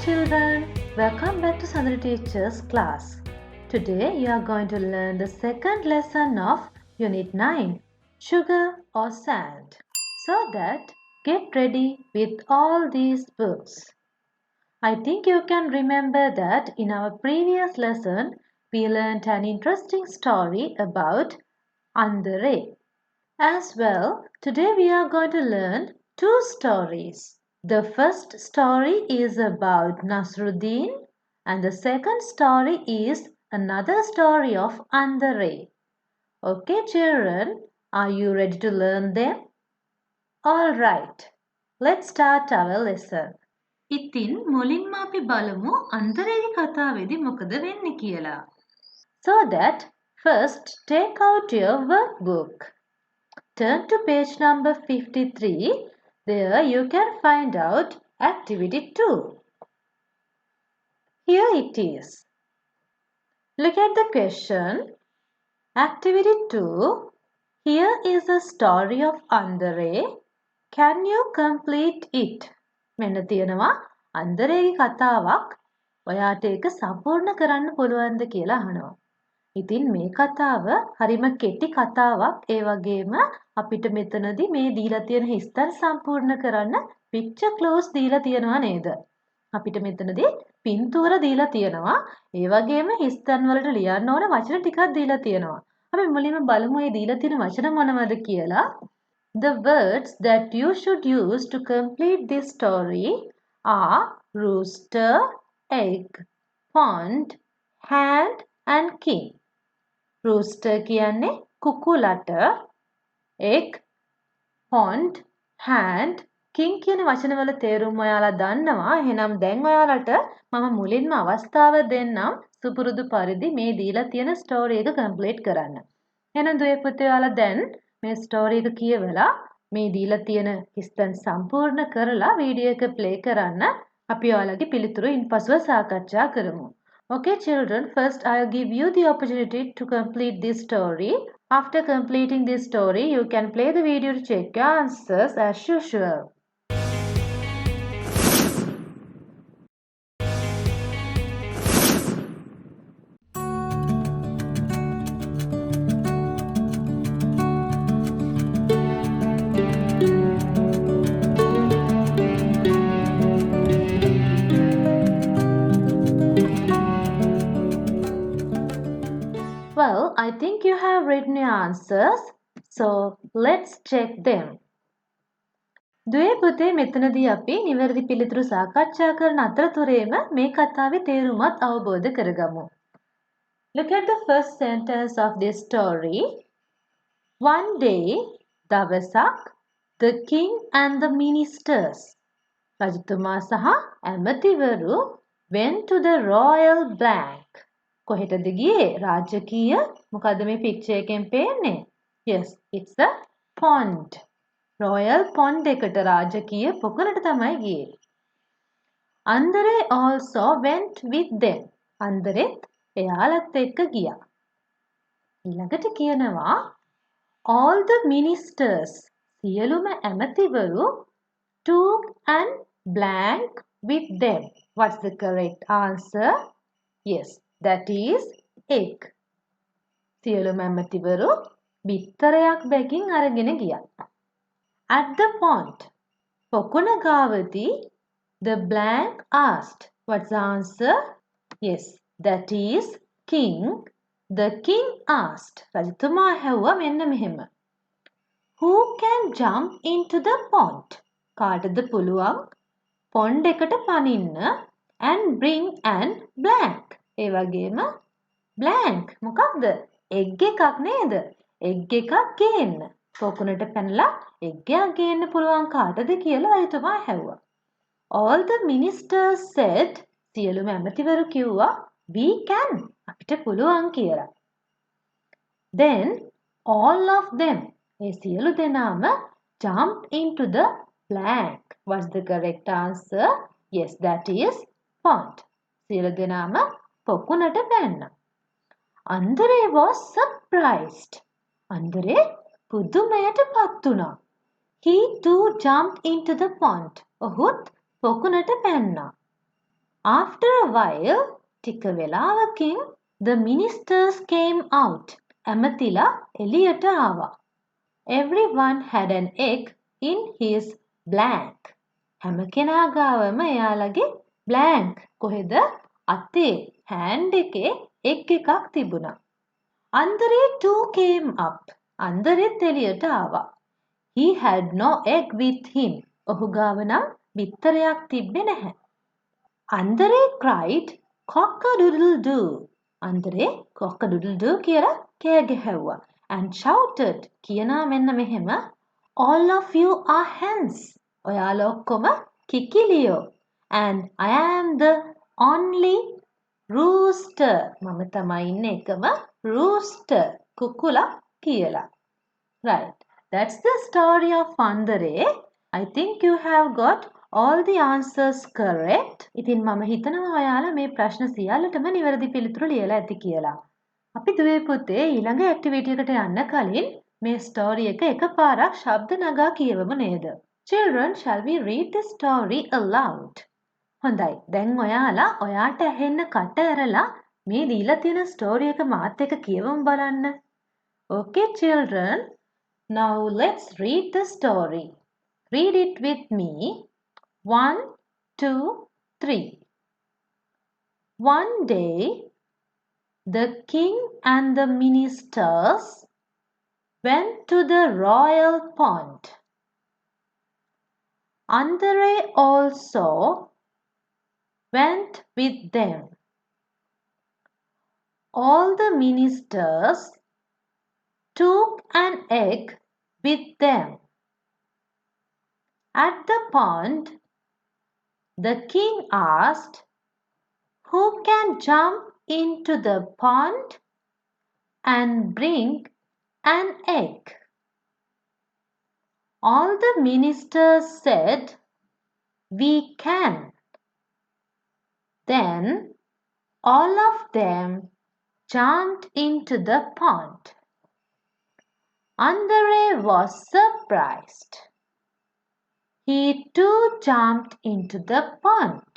children, welcome back to Sanduni Teacher's class. Today you are going to learn the second lesson of Unit 9, Sugar or Sand. So that get ready with all these books. I think you can remember that in our previous lesson we learned an interesting story about Andare. As well, today we are going to learn two stories. The first story is about Nasruddin and the second story is another story of Andare. Okay children, are you ready to learn them? Alright, let's start our lesson. ඉතින් මුලින්ම අපි බලමු අන්දරේගේ කතාවේදී මොකද වෙන්නේ කියලා. So that first take out your workbook. Turn to page number 53. There you can find out activity 2. Here it is. Look at the question. Activity 2. Here is the story of Andare. Can you complete it? මෙන්න තියෙනවා අන්දරේගේ කතාවක්. ඔයාට ඒක සම්පූර්ණ කරන්න පුළුවන්ද කියලා අහනවා. ඉතින් මේ කතාව හරිම කෙටි කතාවක්. ඒ වගේම අපිට මෙතනදී මේ දීලා තියෙන හිස්තැන් සම්පූර්ණ කරන්න picture clues දීලා තියෙනවා නේද? අපිට මෙතනදී පින්තූර දීලා තියෙනවා. ඒ වගේම හිස්තැන් වලට ලියන්න ඕන වචන ටිකක් දීලා තියෙනවා. අපි මුලින්ම බලමු මේ දීලා තියෙන වචන මොනවද කියලා. The words that you should use to complete this story are rooster, egg, pond, hand and king. Rooster කියන්නේ කුකුලට, egg, pond, hand, king කියන වචනවල තේරුම ඔයාලා දන්නවා. එහෙනම් දැන් ඔයාලට මම මුලින්ම අවස්ථාව දෙන්නම් සුපුරුදු පරිදි මේ දීලා තියෙන ස්ටෝරි එක කම්ප්ලීට් කරන්න. එහෙනම් දුවේ පුතේ ඔයාලා දැන් මේ ස්ටෝරි එක කියවලා මේ දීලා තියෙන හිස්තැන් සම්පූර්ණ කරලා වීඩියෝ එක ප්ලේ කරන්න. අපි ඔයාලගේ පිළිතුරු ඉන්පසුව සාකච්ඡා කරමු. Okay children, first I'll give you the opportunity to complete this story. After completing this story, you can play the video to check your answers as usual. Well, I think you have written your answers. So, let's check them. දුවේ පුතේ මෙතනදී අපි නිවැරදි පිළිතුරු සාකච්ඡා කරන අතරතුරේම මේ කතාවේ තේරුමත් අවබෝධ කරගමු. Look at the first sentence of this story. One day, දවසක්, the king and the ministers, රජතුමා සහ ඇමතිවරු went to the royal bank. කොහෙටද ගියේ? රාජකීය මොකද්ද මේ picture එකෙන් පේන්නේ? Yes, it's a pond. Royal pond එකට රාජකීය පොකුණට තමයි ගියේ. Andare also went with them. අන්දරෙත් එයාලත් එක්ක ගියා. ඊළඟට කියනවා all the ministers සියලුම ඇමතිවරු took an blank with them. What's the correct answer? Yes, that is egg. සියලුම ඇමතිවරු බිත්තරයක් බැගින් අරගෙන ගියා. At the pond, පොකුණ ගාවදී the blank asked. What's the answer? Yes, that is king. The king asked. රජතුමා ඇහුවා මෙන්න මෙහෙම. Who can jump into the pond? කාටද පුළුවන් pond එකට පනින්න and bring an blank. ඒ වගේම blank මොකක්ද? egg එකක් නේද? egg එකක් ගේන්න. පොකුණට පැනලා egg එකක් ගේන්න පුළුවන් කාටද කියලා රජතුමා ඇහුවා. All the ministers said, සියලුම ඇමතිවරු කිව්වා we can. අපිට පුළුවන් කියලා. Then all of them, ඒ සියලු දෙනාම jumped into the blank. What's the correct answer? Yes, that is pond. සියලු දෙනාම පොකුණට පැන්නා. Andare was surprised. Andare පුදුමයට පත් වුණා. He too jumped into the pond. ඔහුත් පොකුණට පැන්නා. After a while, ටික වෙලාවකින් the ministers came out. ඇමතිලා එළියට ආවා. Everyone had an egg in his blank. හැම කෙනා ගාවම එයාලගේ blank කොහෙද අතේ hand එකේ egg එකක් තිබුණා. Andare too came up. අන්දරෙත් එළියට ආවා. He had no egg with him. ඔහු ගාව නම් බිත්තරයක් තිබ්බේ නැහැ. Andare cried cock-a-doodle-doo. Andare cock-a-doodle-doo කියලා කෑ ගැහැව්වා. And shouted කියනා මෙන්න මෙහෙම all of you are hens. ඔයාලා ඔක්කොම කිකිලියෝ. And I am the only rooster. මම තමයි ඉන්නේ එකම rooster. කුකුලා කියලා. Right. That's the story of Andare. I think you have got all the answers correct. ඉතින් මම හිතනවා ඔයාලා මේ ප්‍රශ්න සියල්ලටම නිවැරදි පිළිතුරු ලියලා ඇති කියලා. අපි දුවේ පුතේ ඊළඟ ඇක්ටිවිටි එකට යන්න කලින් මේ ස්ටෝරි එක එකපාරක් ශබ්ද නගා කියවමු නේද? Children, shall we read the story aloud? හොඳයි. දැන් ඔයාලා ඔයාට ඇහෙන්න කට ඇරලා මේ දීලා තියෙන ස්ටෝරි එක මාත් එක්ක කියවමු බලන්න. Okay children, now let's read the story. Read it with me. 1, 2, 3. One day, the king and the ministers went to the royal pond. Andare also went with them. All the ministers took an egg with them. At the pond, the king asked, "Who can jump into the pond and bring an egg?" All the ministers said, "We can." Then all of them jumped into the pond. Andare was surprised. He too jumped into the pond.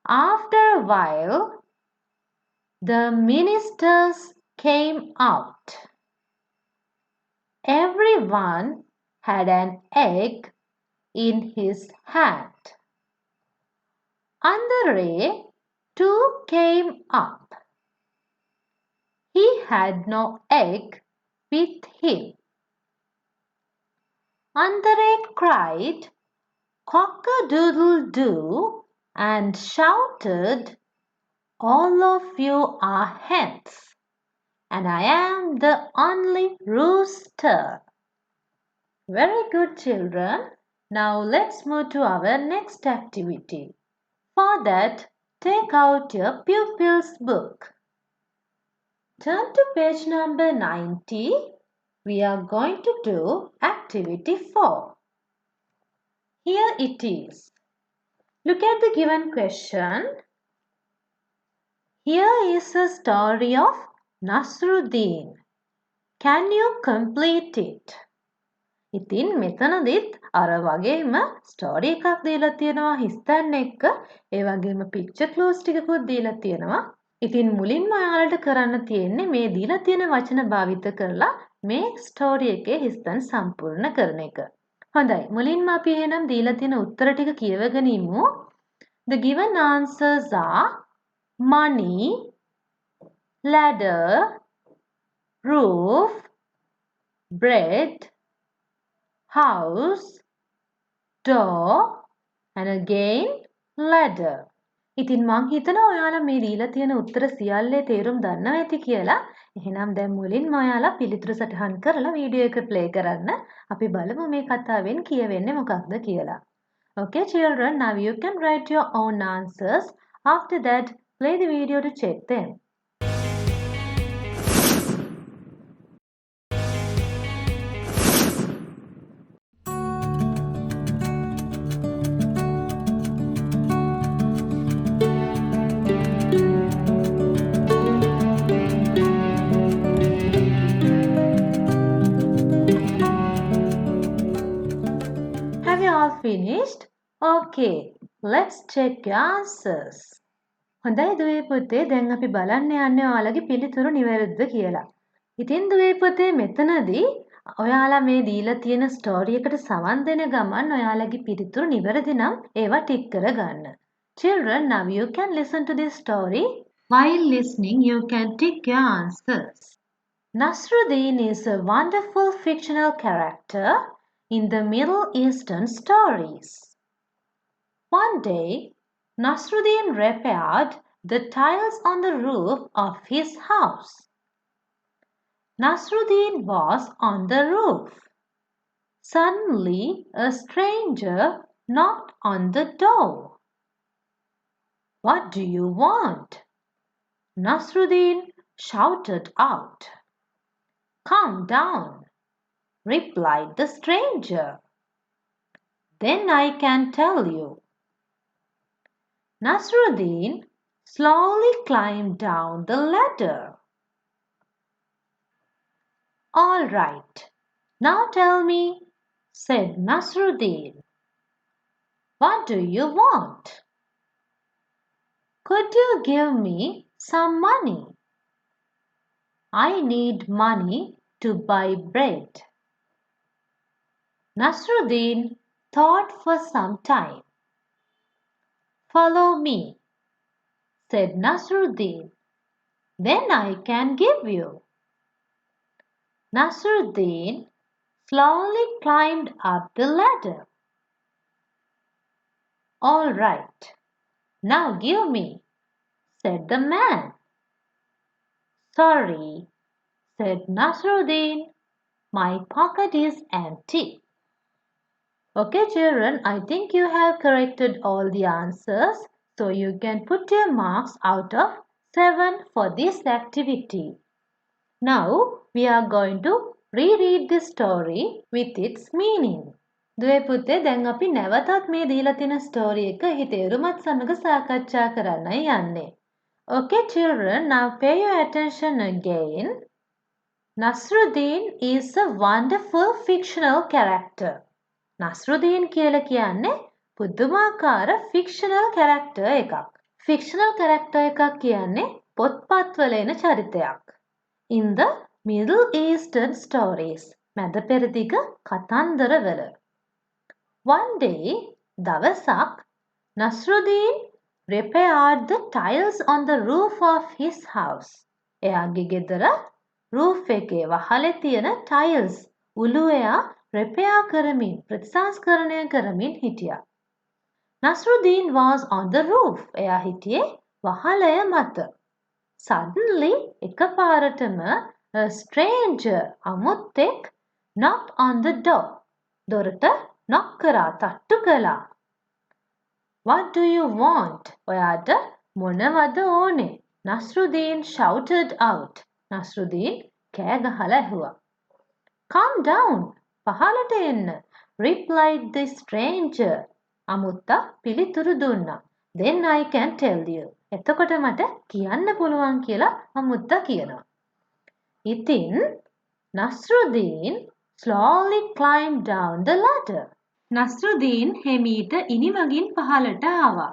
After a while, the ministers came out. Everyone had an egg in his hand. Andare too came up. He had no egg with him. Andare cried cock-a-doodle-doo and shouted, "All of you are hens, and I am the only rooster." Very good children. Now let's move to our next activity. For that, take out your pupils book. Turn to page number 90. We are going to do activity 4. Here it is. Look at the given question. Here is a story of Nasruddin. Can you complete it? ඉතින් මෙතනදිත් අර වගේම story එකක් දීලා තියෙනවා හිස්තැන් එක්ක ඒ වගේම picture ක්ලූස් ටිකකුත් දීලා තියෙනවා. ඉතින් මුලින්ම ඔයාලට කරන්න තියෙන්නේ මේ දීලා තියෙන වචන භාවිත කරලා මේ ස්ටෝරි එකේ හිස්තැන් සම්පූර්ණ කරන එක. හොඳයි. මුලින්ම අපි එහෙනම් දීලා තියෙන උත්තර ටික කියවගෙන ඉමු. The given answers are money, ladder, roof, bread, house, door, and again ladder. ඉතින් මං හිතනවා ඔයාලා මේ දීලා තියෙන උත්තර සියල්ලේ තේරුම් දන්නවා ඇති කියලා. එහෙනම් දැන් මුලින්ම ඔයාලා පිළිතුරු සටහන් කරලා වීඩියෝ එක ප්ලේ කරන්න. අපි බලමු මේ කතාවෙන් කියවෙන්නේ මොකක්ද කියලා. Okay children, now you can write your own answers. After that, play the video to check them. Finished? Okay. Let's check your answers. හොඳයි දුවේ පුතේ දැන් අපි බලන්න යන්නේ ඔයාලගේ පිළිතුරු නිවැරදිද කියලා. ඉතින් දුවේ පුතේ මෙතනදී ඔයාලා මේ දීලා තියෙන ස්ටෝරි එකට සවන් දෙන ගමන් ඔයාලගේ පිළිතුරු නිවැරදි නම් ඒවා ටික් කරගන්න. Children, now you can listen to this story. While listening, you can tick your answers. Nasruddin is a wonderful fictional character in the Middle Eastern stories. One day, Nasruddin repaired the tiles on the roof of his house. Nasruddin was on the roof. Suddenly, a stranger knocked on the door. "What do you want?" Nasruddin shouted out. "Come down," replied the stranger. "Then I can tell you." Nasruddin slowly climbed down the ladder. "All right, now tell me," said Nasruddin. "What do you want?" "Could you give me some money?" "I need money to buy bread." Nasruddin thought for some time. "Follow me," said Nasruddin. "Then I can give you." Nasruddin slowly climbed up the ladder. "All right, now give me," said the man. "Sorry," said Nasruddin, "my pocket is empty." Okay, children, I think you have corrected all the answers, so you can put your marks out of 7 for this activity. Now, we are going to reread the story with its meaning. දුවේ පුතේ දැන් අපි නැවතත් මේ දීලා තියෙන story එක එහි තේරුමත් සමග සාකච්ඡා කරන්නයි යන්නේ. Okay, children, now pay your attention again. Nasruddin is a wonderful fictional character. Nasruddin කියලා කියන්නේ පුදුමාකාර fictional character එකක්. Fictional character එකක් කියන්නේ පොත්පත්වල එන චරිතයක්. In the Middle Eastern stories, මැද පෙරදිග කතන්දරවල. One day, දවසක්, Nasruddin repaired the tiles on the roof of his house. එයාගේ ගෙදර roof එකේ වහලේ තියෙන tiles උළු එයා repair කරමින් ප්‍රතිසංස්කරණය කරමින් හිටියා. Nasruddin was on the roof. එයා හිටියේ වහලය මත. Suddenly, එකපාරටම a stranger අමුත්තෙක් knocked on the door. දොරට knock කරා තට්ටු කළා. "What do you want?" ඔයාට මොනවද ඕනේ? Nasruddin shouted out. Nasruddin කෑ ගහලා ඇහුවා. "Come down," පහළට එන්න, replied the stranger. අමුත්තා පිළිතුරු දුන්නා. "Then I can tell you." එතකොට මට කියන්න පුළුවන් කියලා අමුත්තා කියනවා. ඉතින් Nasruddin slowly climbed down the ladder. Nasruddin හෙමීට ඉනිමගින් පහළට ආවා.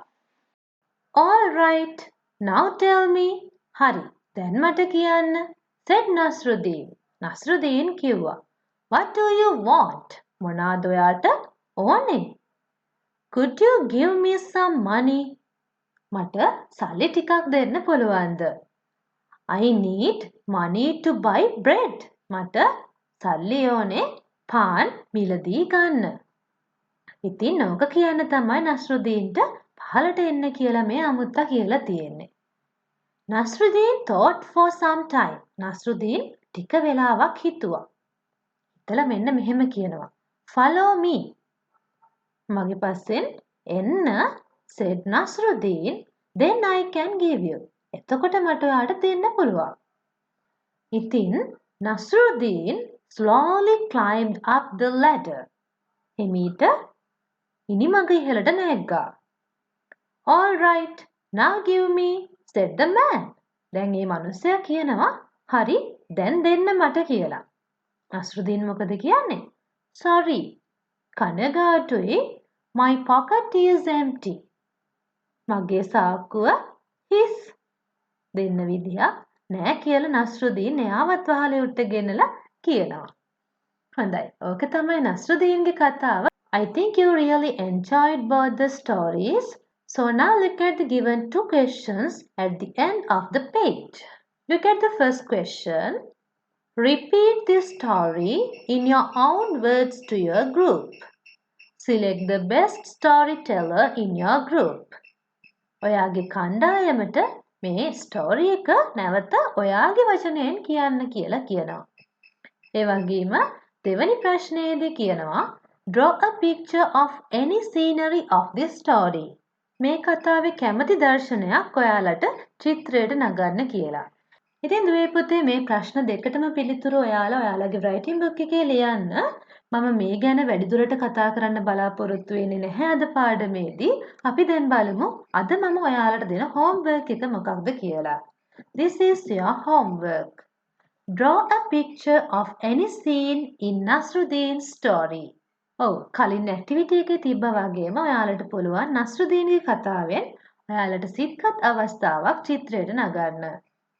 "All right, now tell me." "හරි, දැන් මට කියන්න," said Nasruddin. Nasruddin කිව්වා. "What do you want?" මොනවාද ඔයාට ඕනේ? "Could you give me some money?" මට සල්ලි ටිකක් දෙන්න පුළුවන්ද? "I need money to buy bread." මට සල්ලි ඕනේ පාන් මිලදී ගන්න. ඉතින් ඕක කියන්න තමයි නස්රුදීන්ට පහළට එන්න කියලා මේ අමුත්තා කියලා තියෙන්නේ. Nasruddin thought for some time. Nasruddin ටික වෙලාවක් හිතුවා. හිතලා මෙන්න මෙහෙම කියනවා. "Follow me." මගේ පස්සෙන් එන්න, said Nasruddin. "Then I can give you." එතකොට මට ඔයාට දෙන්න පුළුවන්. ඉතින් Nasruddin slowly climbed up the ladder. හිමීට ඉනිමඟ ඉහළට නැග්ගා. "All right, now give me," said the man. දැන් මේ මිනිස්සයා කියනවා, "හරි, දැන් දෙන්න මට" කියලා. Nasruddin මොකද කියන්නේ? "Sorry, කනගාටුයි, my pocket is empty." මගේ සාක්කුව හිස්. දෙන්න විදිහක් නෑ කියලා නස්රුදීන් එයාවත් වහලේ උට්ට ගෙනලා කියනවා. හොඳයි. ඕක තමයි නස්රුදීන්ගේ කතාව. I think you really enjoyed both the stories. So now look at the given two questions at the end of the page. Look at the first question. Repeat this story in your own words to your group. Select the best storyteller in your group. ඔයාගේ කණ්ඩායමට මේ story එක නැවත ඔයාගේ වචනයෙන් කියන්න කියලා කියනවා. ඒ වගේම දෙවැනි ප්‍රශ්නයේදී කියනවා draw a picture of any scenery of this story. මේ කතාවේ කැමති දර්ශනයක් ඔයාලට චිත්‍රයට නගන්න කියලා. ඉතින් දුවේ පුතේ මේ ප්‍රශ්න දෙකටම පිළිතුරු ඔයාලගේ writing book එකේ ලියන්න. මම මේ ගැන වැඩිදුරට කතා කරන්න බලාපොරොත්තු වෙන්නේ නැහැ අද පාඩමේදී. අපි දැන් බලමු අද මම ඔයාලට දෙන homework එක මොකක්ද කියලා. This is your homework. Draw a picture of any scene in Nasruddin's story. කලින් ඇක්ටිවිටි එකේ තිබ්බා වගේම ඔයාලට පුළුවන් නස්රුදීන්ගේ කතාවෙන් ඔයාලට සිත්ගත් අවස්ථාවක් චිත්‍රයට නගන්න.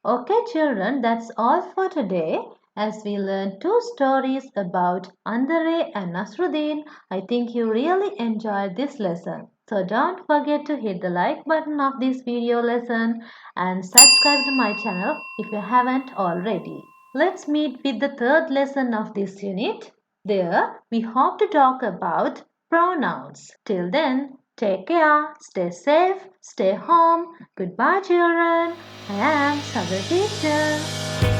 Okay children, that's all for today. As we learned two stories about Andare and Nasruddin, I think you really enjoyed this lesson. So don't forget to hit the like button of this video lesson and subscribe to my channel if you haven't already. Let's meet with the third lesson of this unit. There, we hope to talk about pronouns. Till then, take care, stay safe, stay home. Goodbye, children. I am Sandunitr.